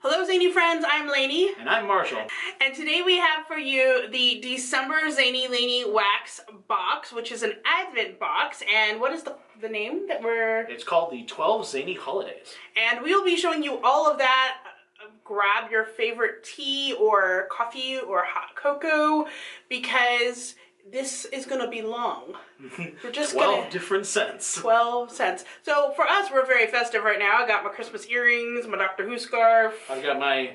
Hello Zany friends, I'm Lainey. And I'm Marshall. And today we have for you the December Zainey Laney Wax box, which is an Advent box. And what is the name that we're... It's called the 12 Zany Holidays. And we'll be showing you all of that. Grab your favorite tea or coffee or hot cocoa because this is going to be long. We're just 12 different scents. 12 cents. So for us, we're very festive right now. I got my Christmas earrings, my Doctor Who scarf. I've got my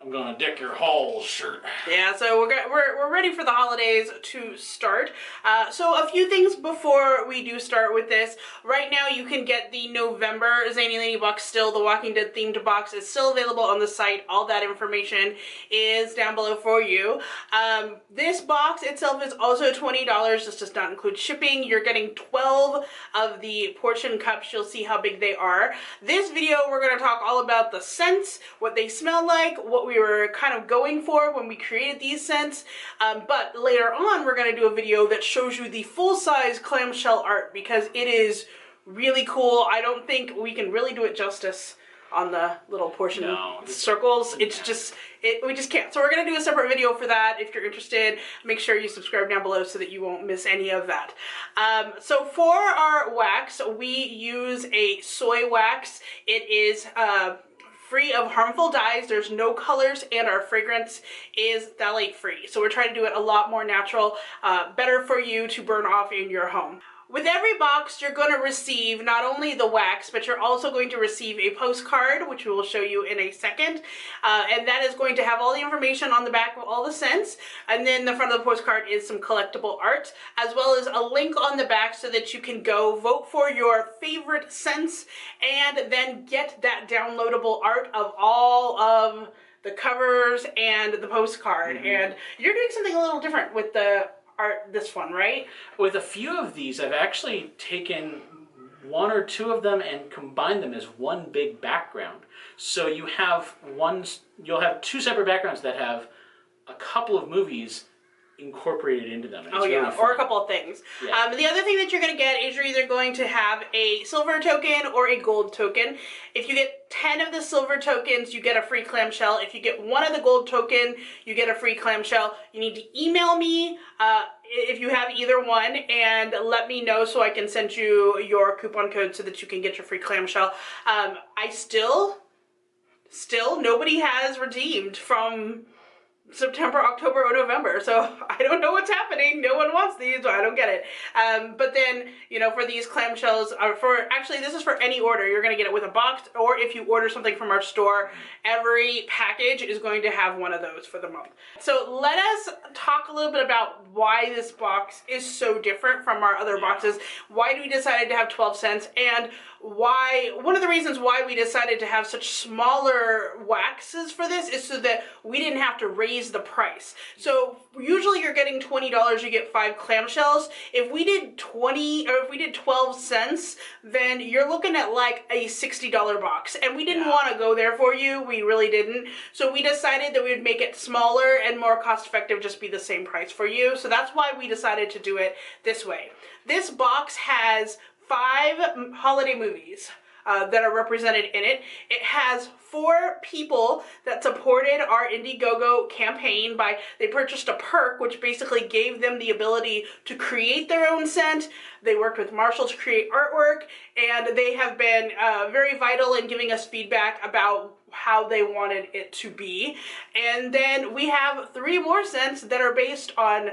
I'm gonna deck your halls shirt. Yeah, so we're ready for the holidays to start. So a few things before we do start with this. Right now you can get the November Zainey Laney box still. The Walking Dead themed box is still available on the site. All that information is down below for you. This box itself is also $20. This does not include shipping. You're getting 12 of the portion cups. You'll see how big they are. This video we're going to talk all about the scents, what they smell like, what we were kind of going for when we created these scents, but later on we're going to do a video that shows you the full-size clamshell art because it is really cool. I don't think we can really do it justice on the little portion circles. It's just, we just can't. So we're going to do a separate video for that. If you're interested, make sure you subscribe down below so that you won't miss any of that. So for our wax, we use a soy wax. It is free of harmful dyes, there's no colors, and our fragrance is phthalate free. So we're trying to do it a lot more natural, better for you to burn off in your home. With every box, you're going to receive not only the wax, but you're also going to receive a postcard, which we will show you in a second. And that is going to have all the information on the back of all the scents. And then the front of the postcard is some collectible art, as well as a link on the back so that you can go vote for your favorite scents and then get that downloadable art of all of the covers and the postcard. And you're doing something a little different with the art, this one, right? With a few of these, I've actually taken one or two of them and combined them as one big background. So you have you'll have two separate backgrounds that have a couple of movies incorporated into them. Oh yeah, or a couple of things. Yeah. The other thing that you're going to get is you're either going to have a silver token or a gold token. If you get 10 of the silver tokens, you get a free clamshell. If you get one of the gold token, you get a free clamshell. You need to email me if you have either one and let me know so I can send you your coupon code so that you can get your free clamshell. I still nobody has redeemed from September, October, or November, so I don't know what's happening. No one wants these, so I don't get it. But then, you know, for these clamshells, actually this is for any order. You're going to get it with a box, or if you order something from our store, every package is going to have one of those for the month. So let us talk a little bit about why this box is so different from our other boxes. Why we decided to have 12 cents, and one of the reasons why we decided to have such smaller waxes for this is so that we didn't have to raise the price. So usually you're getting $20, you get 5 clamshells. If we did 12 cents, then you're looking at like a $60 box. And we didn't want to go there for you. We really didn't. So we decided that we would make it smaller and more cost effective, just be the same price for you. So that's why we decided to do it this way. This box has 5 holiday movies that are represented in it. It has 4 people that supported our Indiegogo campaign they purchased a perk, which basically gave them the ability to create their own scent. They worked with Marshall to create artwork, and they have been very vital in giving us feedback about how they wanted it to be. And then we have 3 more scents that are based on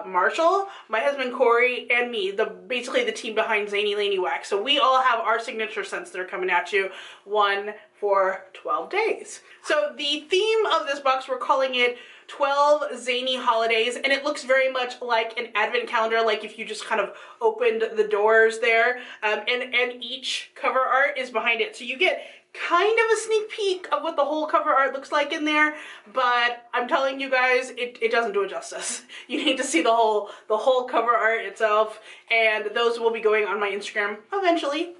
Marshall, my husband Corey, and me, basically the team behind Zainey Laney Wax. So we all have our signature scents that are coming at you, one for 12 days. So the theme of this box, we're calling it 12 Zany Holidays, and it looks very much like an advent calendar, like if you just kind of opened the doors there, and each cover art is behind it. So you get kind of a sneak peek of what the whole cover art looks like in there, but I'm telling you guys, it doesn't do it justice. You need to see the whole cover art itself, and those will be going on my Instagram eventually,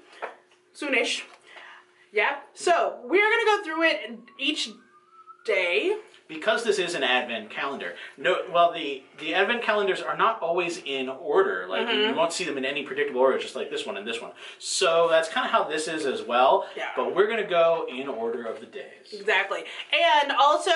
soonish. Yeah, so we're gonna go through it each day. Because this is an Advent calendar, well, the Advent calendars are not always in order. Like, you won't see them in any predictable order, just like this one and this one. So that's kind of how this is as well. Yeah. But we're going to go in order of the days. Exactly. And also,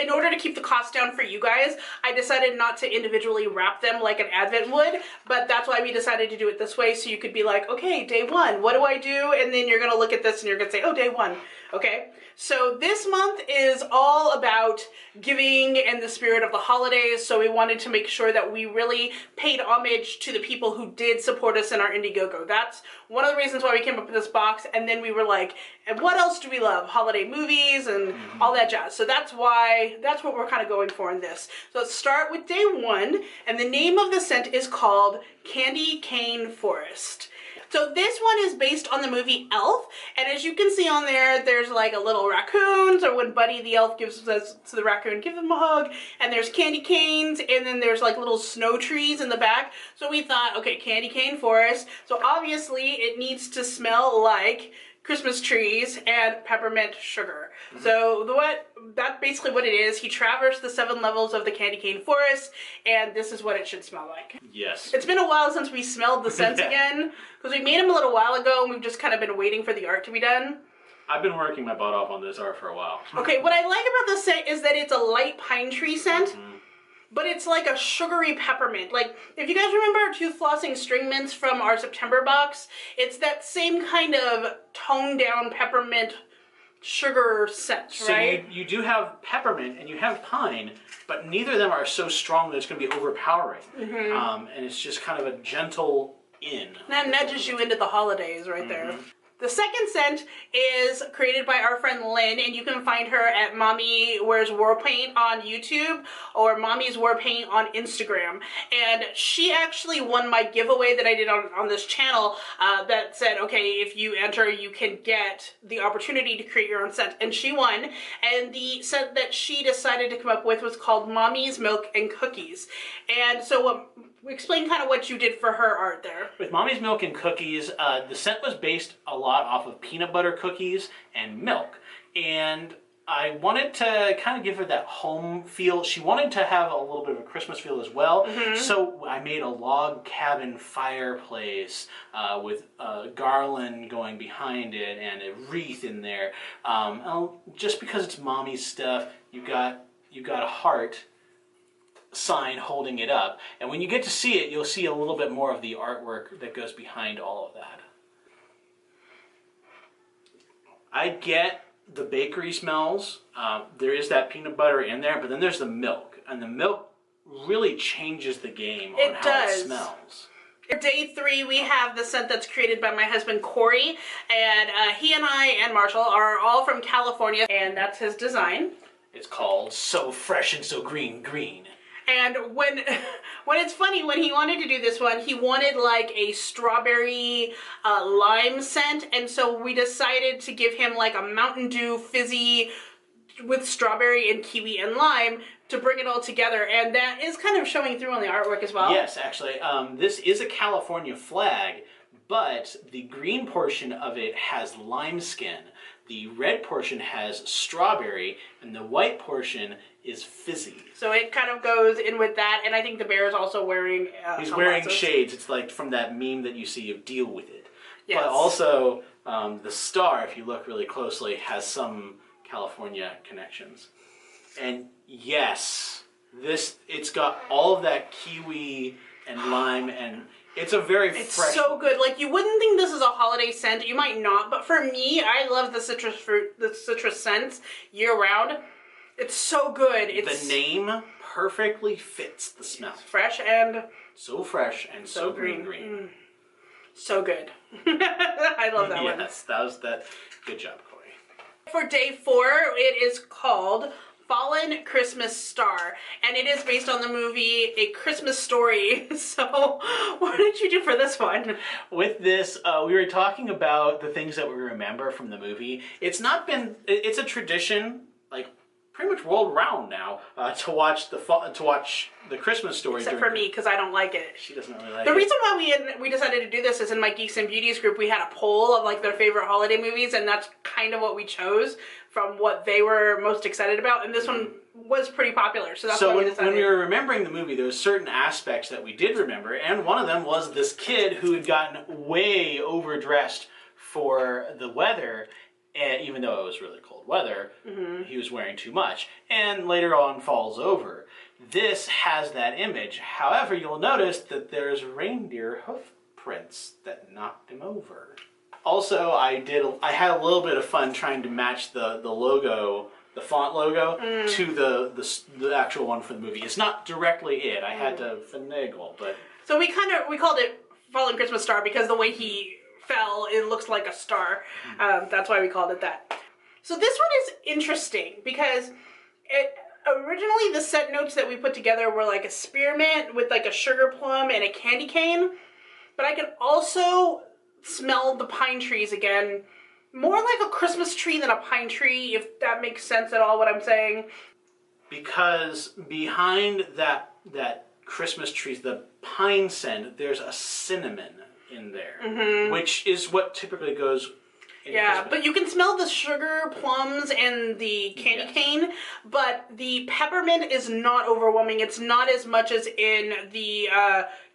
in order to keep the cost down for you guys, I decided not to individually wrap them like an Advent would, but that's why we decided to do it this way, so you could be like, okay, day one, what do I do? And then you're going to look at this and you're going to say, oh, day one, okay? So this month is all about giving and the spirit of the holidays, so we wanted to make sure that we really paid homage to the people who did support us in our Indiegogo. That's one of the reasons why we came up with this box, and then we were like, and what else do we love? Holiday movies and all that jazz. So that's what we're kind of going for in this. So let's start with day one, and the name of the scent is called Candy Cane Forest. So this one is based on the movie Elf, and as you can see on there, there's like a little raccoon, so when Buddy the elf gives us to the raccoon, give him a hug, and there's candy canes, and then there's like little snow trees in the back. So we thought, okay, Candy Cane Forest, so obviously it needs to smell like Christmas trees and peppermint sugar. So that's basically what it is. He traversed the 7 levels of the Candy Cane Forest, and this is what it should smell like. Yes. It's been a while since we smelled the scents again, because we made them a little while ago, and we've just kind of been waiting for the art to be done. I've been working my butt off on this art for a while. Okay, what I like about the scent is that it's a light pine tree scent. But it's like a sugary peppermint. Like, if you guys remember our tooth flossing string mints from our September box, it's that same kind of toned down peppermint sugar scent, right? So you do have peppermint and you have pine, but neither of them are so strong that it's going to be overpowering. And it's just kind of a gentle in. That nudges you into the holidays right there. The second scent is created by our friend Lynn, and you can find her at Mommy Wears War Paint on YouTube or Mommy's War Paint on Instagram. And she actually won my giveaway that I did on this channel that said, okay, if you enter, you can get the opportunity to create your own scent. And she won. And the scent that she decided to come up with was called Mommy's Milk and Cookies. And so explain kind of what you did for her art there. With Mommy's Milk and Cookies, the scent was based a lot off of peanut butter cookies and milk. And I wanted to kind of give her that home feel. She wanted to have a little bit of a Christmas feel as well. So I made a log cabin fireplace with a garland going behind it and a wreath in there. Just because it's Mommy's stuff, you got a heart sign holding it up, and when you get to see it, you'll see a little bit more of the artwork that goes behind all of that. I get the bakery smells. There is that peanut butter in there, but then there's the milk, and the milk really changes the game on how it smells. For day 3, we have the scent that's created by my husband Corey, and he and I and Marshall are all from California, and that's his design. It's called So Fresh and So Green Green. And when it's funny, when he wanted to do this one, he wanted like a strawberry lime scent, and so we decided to give him like a Mountain Dew fizzy with strawberry and kiwi and lime to bring it all together, and that is kind of showing through on the artwork as well. Yes, actually, this is a California flag, but the green portion of it has lime skin. The red portion has strawberry, and the white portion is fizzy. So it kind of goes in with that, and I think the bear is also wearing he's wearing shades. It's like from that meme that you see of Deal With It. Yes. But also, the star, if you look really closely, has some California connections. And yes, it's got all of that kiwi and lime, and it's a very fresh. It's so good. Like, you wouldn't think this is a holiday scent. You might not, but for me, I love the citrus fruit, the citrus scents year round. It's so good. The name perfectly fits the smell. Fresh and so fresh and so green. So good. I love that one. Yes, that was that. Good job, Corey. For day 4, it is called Fallen Christmas Star, and it is based on the movie A Christmas Story. So what did you do for this one? With this, we were talking about the things that we remember from the movie. It's a tradition, like pretty much world round now, to watch the Christmas Story. Except for me, because I don't like it. She doesn't really like it. The reason why we decided to do this is in my Geeks and Beauties group, we had a poll of like their favorite holiday movies, and that's kind of what we chose. from what they were most excited about, and this one was pretty popular, so that's why we decided. When we were remembering the movie, there were certain aspects that we did remember, and one of them was this kid who had gotten way overdressed for the weather, and even though it was really cold weather, he was wearing too much, and later on falls over. This has that image. However, you'll notice that there's reindeer hoof prints that knocked him over. Also, I had a little bit of fun trying to match the logo, the font logo, to the actual one for the movie. It's not directly it. I had to finagle, but... So we called it Fallen Christmas Star because the way he fell, it looks like a star. That's why we called it that. So this one is interesting because originally the set notes that we put together were like a spearmint with like a sugar plum and a candy cane, but I could also smell the pine trees again, more like a Christmas tree than a pine tree, if that makes sense at all what I'm saying. Because behind that Christmas tree, the pine scent, there's a cinnamon in there, which is what typically goes in Christmas. But you can smell the sugar plums and the candy cane, but the peppermint is not overwhelming. It's not as much as in the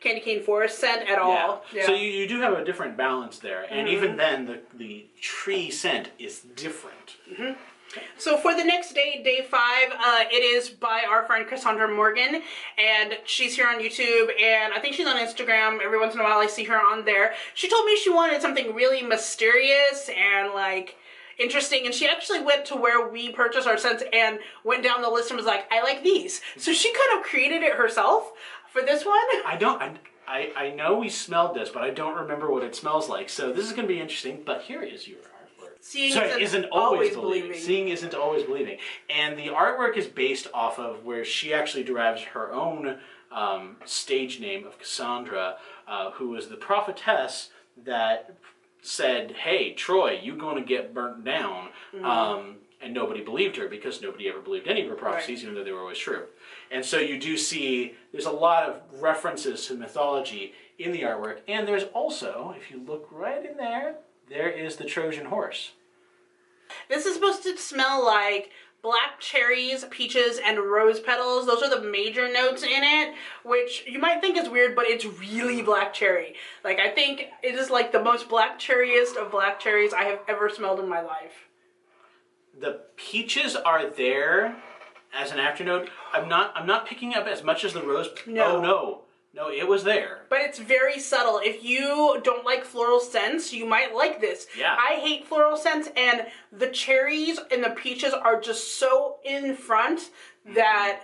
candy cane forest scent at all. So you do have a different balance there, and even then the tree scent is different. So for the next day, day 5, it is by our friend Cassandra Morgan, and she's here on YouTube, and I think she's on Instagram. Every once in a while I see her on there. She told me she wanted something really mysterious and like interesting, and she actually went to where we purchased our scents and went down the list and was like, I like these. So she kind of created it herself for this one. I know we smelled this, but I don't remember what it smells like, so this is going to be interesting, but here is your Seeing isn't always believing. Seeing isn't always believing. And the artwork is based off of where she actually derives her own stage name of Cassandra, who was the prophetess that said, hey, Troy, you're going to get burnt down. And nobody believed her because nobody ever believed any of her prophecies, even though they were always true. And so you do see, there's a lot of references to mythology in the artwork. And there's also, if you look right in there, there is the Trojan horse. This is supposed to smell like black cherries, peaches, and rose petals. Those are the major notes in it, which you might think is weird, but it's really black cherry. Like, I think it is like the most black cherriest of black cherries I have ever smelled in my life. The peaches are there as an afternote. I'm not picking up as much as the rose. No. Oh, no. No, it was there. But it's very subtle. If you don't like floral scents, you might like this. Yeah. I hate floral scents, and the cherries and the peaches are just so in front that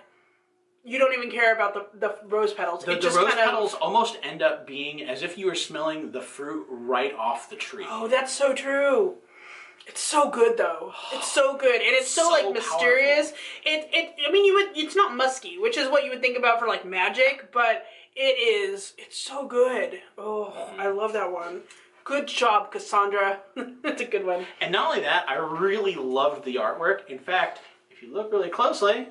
you don't even care about the rose petals. The rose petals almost end up being as if you were smelling the fruit right off the tree. Oh, that's so true. It's so good though. It's so good, and it's so like mysterious. Powerful. I mean, it's not musky, which is what you would think about for like magic, but it's so good. Oh, I love that one. Good job, Cassandra. That's a good one. And not only that, I really loved the artwork. In fact, if you look really closely,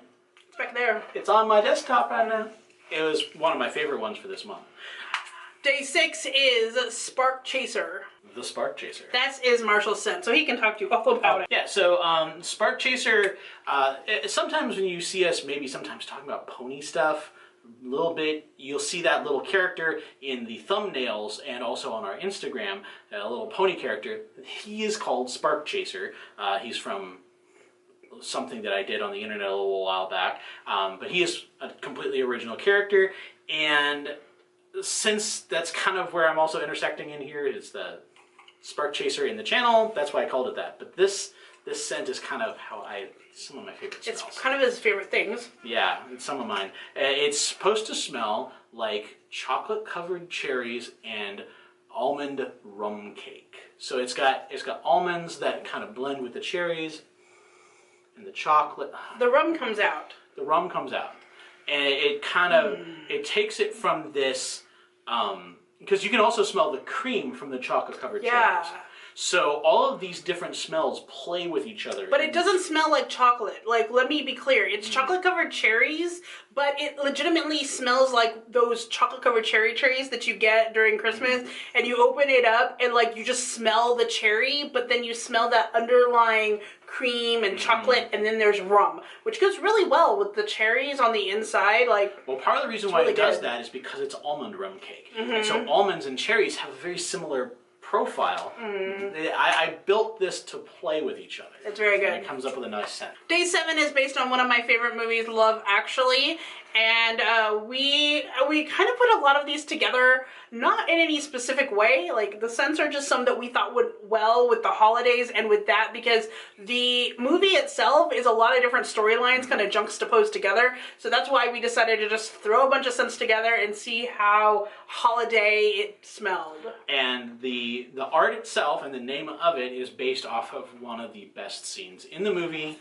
it's back there. It's on my desktop right now. It was one of my favorite ones for this month. Day 6 is Spark Chaser. The Spark Chaser. That is Marshall's scent, so he can talk to you all about it. Yeah, so Spark Chaser, sometimes when you see us maybe sometimes talking about pony stuff, a little bit, you'll see that little character in the thumbnails and also on our Instagram, a little pony character. He is called Spark Chaser. He's from something that I did on the internet a little while back, but he is a completely original character, and since that's kind of where I'm also intersecting in here, is the Spark Chaser in the channel, that's why I called it that. But this scent is kind of some of my favorite smells. It's kind of his favorite things. Yeah, it's some of mine. It's supposed to smell like chocolate-covered cherries and almond rum cake. So it's got almonds that kind of blend with the cherries and the chocolate. The rum comes out. The rum comes out. And it kind of, it takes it from this, because you can also smell the cream from the chocolate-covered cherries. So all of these different smells play with each other. But it doesn't smell like chocolate. Like, let me be clear. It's chocolate-covered cherries, but it legitimately smells like those chocolate-covered cherry trays that you get during Christmas, and you open it up, and, like, you just smell the cherry, but then you smell that underlying cream and chocolate, and then there's rum, which goes really well with the cherries on the inside. Like, well, part of the reason why it does that is because it's almond rum cake. And so almonds and cherries have a very similar profile. I built this to play with each other. It's very good. And it comes up with a nice scent. Day 7 is based on one of my favorite movies, Love Actually, and we kind of put a lot of these together, not in any specific way. Like, the scents are just some that we thought would well with the holidays and with that, because the movie itself is a lot of different storylines kind of juxtaposed together. So that's why we decided to just throw a bunch of scents together and see how holiday it smelled. And the art itself and the name of it is based off of one of the best scenes in the movie,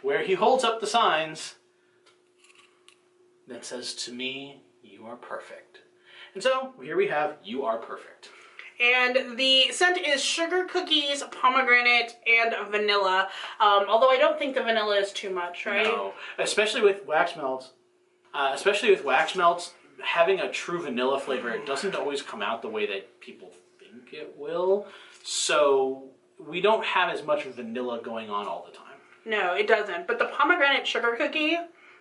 where he holds up the signs that says, "To me, you are perfect." And so here we have "You Are Perfect." And the scent is sugar cookies, pomegranate, and vanilla. Although I don't think the vanilla is too much, right? No, especially with wax melts. Having a true vanilla flavor, it doesn't always come out the way that people think it will. So we don't have as much vanilla going on all the time. No, it doesn't. But the pomegranate sugar cookie,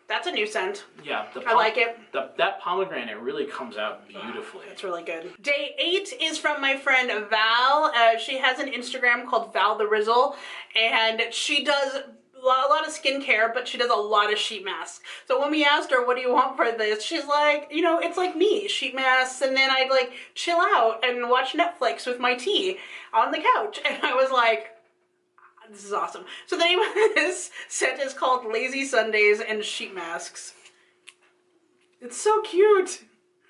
that's a new scent. Yeah, I like it. That pomegranate really comes out beautifully. It's really good. Day 8 is from my friend Val. She has an Instagram called Val the Rizzle, and she does a lot of skincare, but she does a lot of sheet masks. So when we asked her, what do you want for this? She's like, you know, it's like me, sheet masks, and then I'd like chill out and watch Netflix with my tea on the couch. And I was like, this is awesome. So the name of this scent is called Lazy Sundays and Sheet Masks. It's so cute.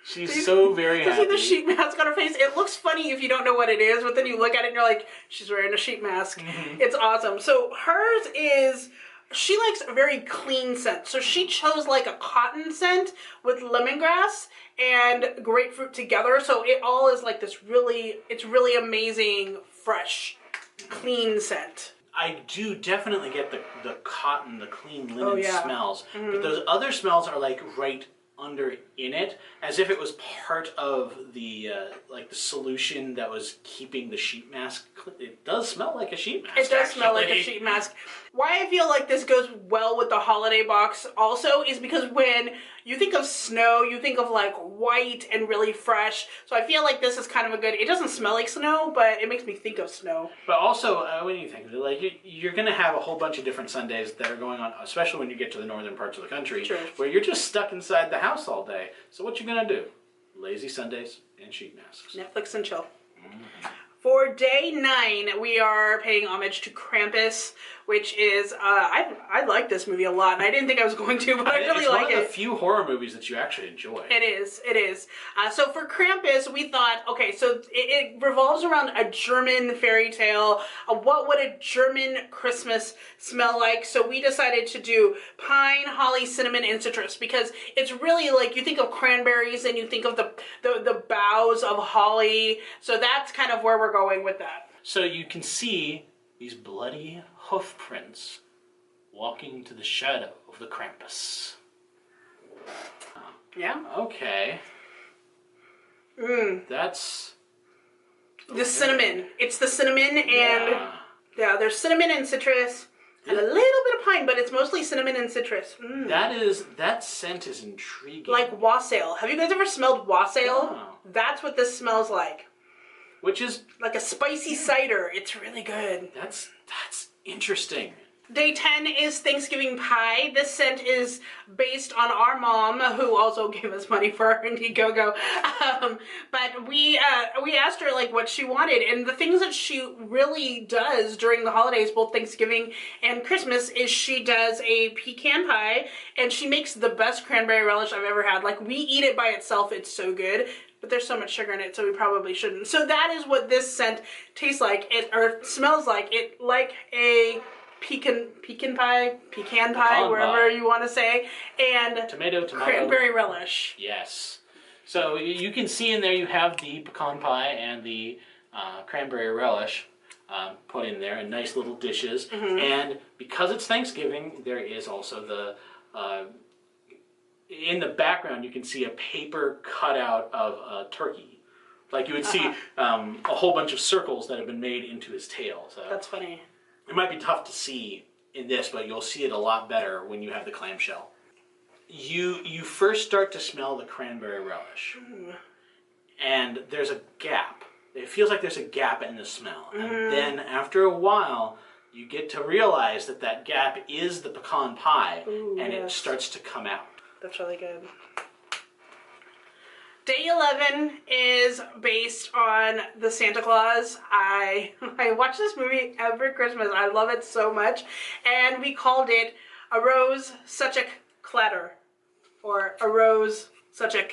She's so very happy. You see the sheet mask on her face? It looks funny if you don't know what it is, but then you look at it and you're like, she's wearing a sheet mask. It's awesome. So hers is, she likes a very clean scent. So she chose like a cotton scent with lemongrass and grapefruit together. So it all is like this really, it's really amazing, fresh, clean scent. I do definitely get the cotton, the clean linen smells. But those other smells are like right under in it, as if it was part of the like the solution that was keeping the sheet mask. It does smell like a sheet mask. It does smell like a sheet mask. Why I feel like this goes well with the holiday box also is because when you think of snow, you think of like white and really fresh. So I feel like this is kind of a good, it doesn't smell like snow, but it makes me think of snow. But also, when you think of it, like you're going to have a whole bunch of different Sundays that are going on, especially when you get to the northern parts of the country, where you're just stuck inside the house all day. So what you going to do? Lazy Sundays and sheet masks. Netflix and chill. For day 9, we are paying homage to Krampus, which is, I like this movie a lot, and I didn't think I was going to, but I really like it. It's one of the few horror movies that you actually enjoy. It is, it is. So for Krampus, we thought, okay, so it revolves around a German fairy tale. What would a German Christmas smell like? So we decided to do pine, holly, cinnamon, and citrus, because it's really like, you think of cranberries and you think of the boughs of holly. So that's kind of where we're going with that. So you can see these bloody hoof prints walking to the shadow of the Krampus. Yeah. Okay. That's... The cinnamon. It's the cinnamon and... Yeah, there's cinnamon and citrus and a little bit of pine, but it's mostly cinnamon and citrus. That scent is intriguing. Like wassail. Have you guys ever smelled wassail? Oh. That's what this smells like. Which is... Like a spicy cider. It's really good. That's interesting. Day 10 is Thanksgiving pie. This scent is based on our mom, who also gave us money for our Indiegogo. But we asked her like what she wanted, and the things that she really does during the holidays, both Thanksgiving and Christmas, is she does a pecan pie, and she makes the best cranberry relish I've ever had. Like, we eat it by itself, it's so good. But there's so much sugar in it, so we probably shouldn't. So that is what this scent tastes like, or smells like. It like a pecan pie, wherever you want to say, and tomato, cranberry relish. Yes. So you can see in there you have the pecan pie and the cranberry relish. put in there in nice little dishes. And because it's Thanksgiving, there is also the in the background you can see a paper cutout of a turkey. Like you would see a whole bunch of circles that have been made into his tail. So That's funny. it might be tough to see in this, but you'll see it a lot better when you have the clamshell. You first start to smell the cranberry relish. And there's a gap. It feels like there's a gap in the smell. And then after a while, you get to realize that that gap is the pecan pie, and it starts to come out. That's really good. Day 11 is based on the Santa Claus. I watch this movie every Christmas. I love it so much. And we called it A Rose Such a Clatter. Or A Rose Such a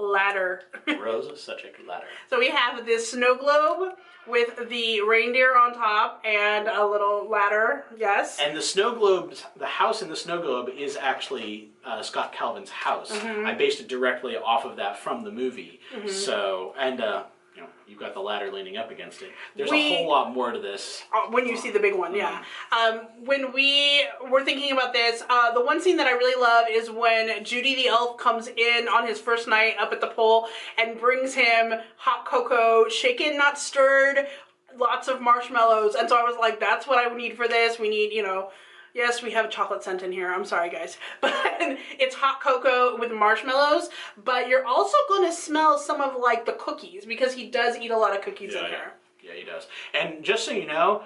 Ladder. Rose Such a Ladder. So we have this snow globe with the reindeer on top and a little ladder, yes. And the snow globe, the house in the snow globe is actually Scott Calvin's house. I based it directly off of that from the movie. So, and you know, you've got the ladder leaning up against it. There's a whole lot more to this. When you see the big one, yeah. When we were thinking about this, the one scene that I really love is when Judy the elf comes in on his first night up at the pole and brings him hot cocoa, shaken, not stirred, lots of marshmallows. And so I was like, that's what I need for this. We need, you know, yes, we have a chocolate scent in here. I'm sorry, guys. But it's hot cocoa with marshmallows. But you're also going to smell some of, like, the cookies, because he does eat a lot of cookies in here. Yeah, he does. And just so you know,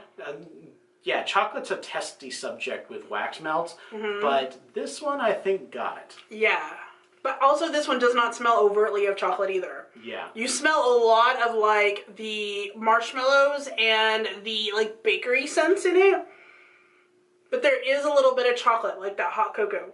yeah, chocolate's a testy subject with wax melts. But this one, I think, got it. Yeah. But also, this one does not smell overtly of chocolate either. Yeah. You smell a lot of, like, the marshmallows and the, like, bakery scents in it. But there is a little bit of chocolate, like that hot cocoa.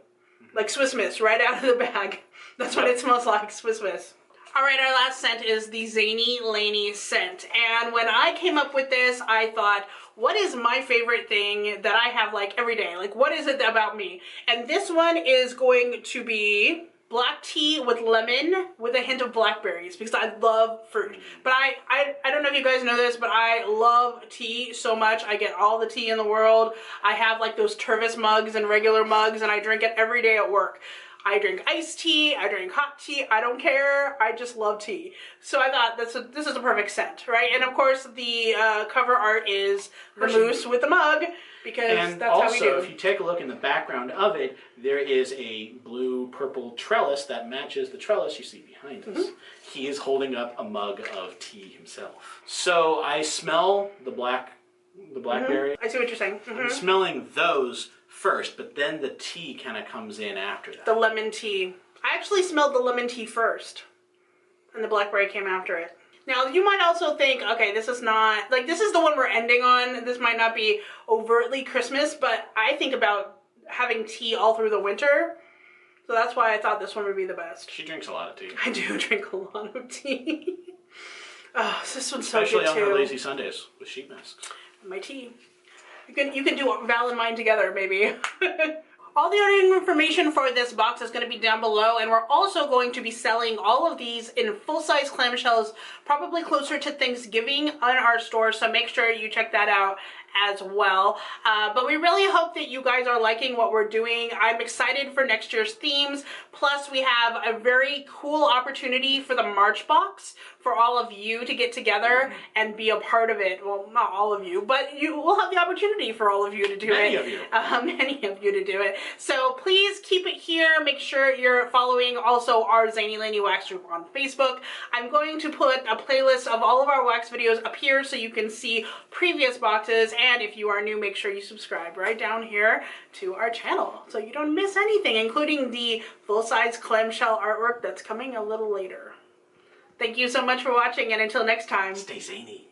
Like Swiss Miss, right out of the bag. That's what it smells like, Swiss Miss. Alright, our last scent is the Zainey Laney scent. And when I came up with this, I thought, what is my favorite thing that I have, like, every day? Like, what is it about me? And this one is going to be black tea with lemon with a hint of blackberries, because I love fruit. But I don't know if you guys know this, but I love tea so much. I get all the tea in the world. I have like those Tervis mugs and regular mugs, and I drink it every day at work. I drink iced tea, I drink hot tea, I don't care, I just love tea. So I thought this is a perfect scent, right? And of course the cover art is the moose with the mug, because that's how we do. And also, if you take a look in the background of it, there is a blue-purple trellis that matches the trellis you see behind us. He is holding up a mug of tea himself. So I smell the blackberry. I see what you're saying. I'm smelling those first, but then the tea kind of comes in after that. The lemon tea. I actually smelled the lemon tea first, and the blackberry came after it. Now, you might also think, okay, this is not, like, this is the one we're ending on. This might not be overtly Christmas, but I think about having tea all through the winter. So that's why I thought this one would be the best. She drinks a lot of tea. I do drink a lot of tea. Oh, this one's so Especially good, too. on her lazy Sundays with sheet masks. My tea. You can do Val and mine together, maybe. All the other information for this box is going to be down below, and we're also going to be selling all of these in full-size clamshells, probably closer to Thanksgiving on our store, so make sure you check that out as well. But we really hope that you guys are liking what we're doing. I'm excited for next year's themes. Plus, we have a very cool opportunity for the March box for all of you to get together and be a part of it. Well, not all of you, but you will have the opportunity for all of you to do Many of you. many of you to do it. So please keep it here. Make sure you're following also our Zainey Laney Wax group on Facebook. I'm going to put a playlist of all of our wax videos up here so you can see previous boxes. And if you are new, make sure you subscribe right down here to our channel so you don't miss anything, including the full-size clamshell artwork that's coming a little later. Thank you so much for watching, and until next time, stay zany.